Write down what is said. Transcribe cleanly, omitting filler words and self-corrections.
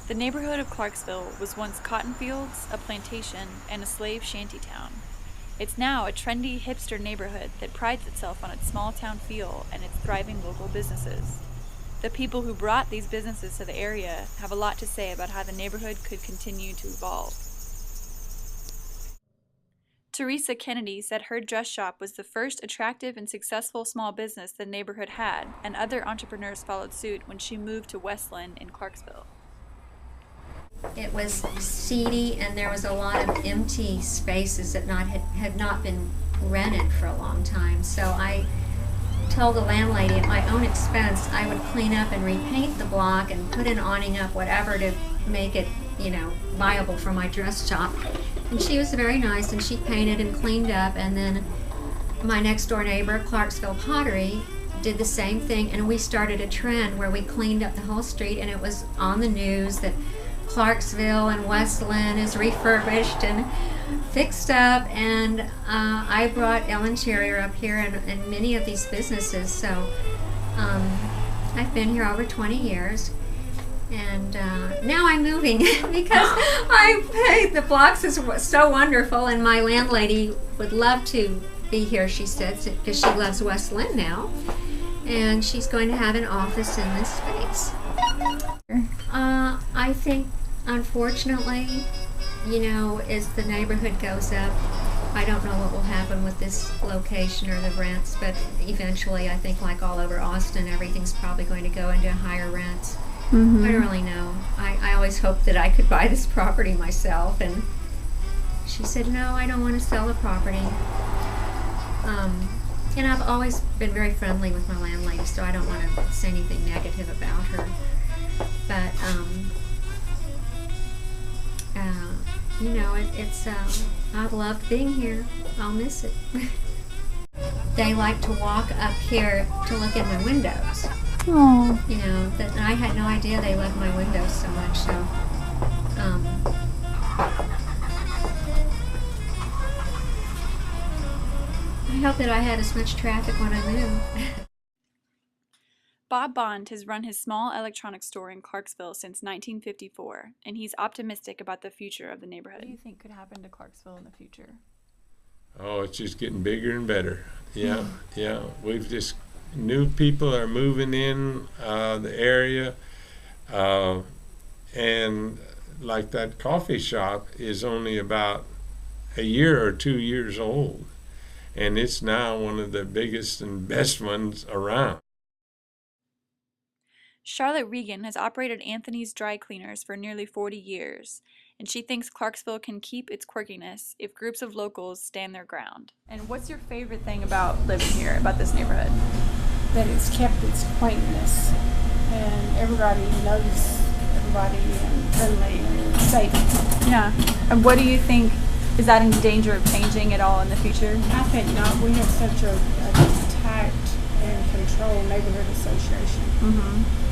The neighborhood of Clarksville was once cotton fields, a plantation, and a slave shanty town. It's now a trendy hipster neighborhood that prides itself on its small town feel and its thriving local businesses. The people who brought these businesses to the area have a lot to say about how the neighborhood could continue to evolve. Teresa Kennedy said her dress shop was the first attractive and successful small business the neighborhood had, and other entrepreneurs followed suit when she moved to Westland in Clarksville. It was seedy, and there was a lot of empty spaces that had not been rented for a long time. So I told the landlady at my own expense I would clean up and repaint the block and put an awning up, whatever, to make it, viable for my dress shop. And she was very nice, and she painted and cleaned up. And then my next door neighbor, Clarksville Pottery, did the same thing, and we started a trend where we cleaned up the whole street, and it was on the news that Clarksville and Westland is refurbished and fixed up, and I brought Ellen Terrier up here and many of these businesses. So I've been here over 20 years, and now I'm moving because the blocks is so wonderful, and my landlady would love to be here, she said, because she loves Westland now, and she's going to have an office in this space. I think, unfortunately, as the neighborhood goes up, I don't know what will happen with this location or the rents, but eventually I think, like all over Austin, everything's probably going to go into higher rents. Mm-hmm. I don't really know. I always hoped that I could buy this property myself, and she said, no, I don't want to sell the property. And I've always been very friendly with my landlady, so I don't want to say anything negative about her. But, I've loved being here. I'll miss it. They like to walk up here to look in my windows. Oh. That I had no idea they loved my windows so much. So, I hope that I had as much traffic when I moved. Bob Bond has run his small electronics store in Clarksville since 1954, and he's optimistic about the future of the neighborhood. What do you think could happen to Clarksville in the future? Oh, it's just getting bigger and better. Yeah. We've just, new people are moving in the area, and like that coffee shop is only about a year or 2 years old, and it's now one of the biggest and best ones around. Charlotte Regan has operated Anthony's Dry Cleaners for nearly 40 years, and she thinks Clarksville can keep its quirkiness if groups of locals stand their ground. And what's your favorite thing about living here, about this neighborhood? That it's kept its quaintness, and everybody knows everybody, and friendly and safe. Yeah. And what do you think, is that in danger of changing at all in the future? I think not. We have such a tight and controlled neighborhood association. Mm-hmm.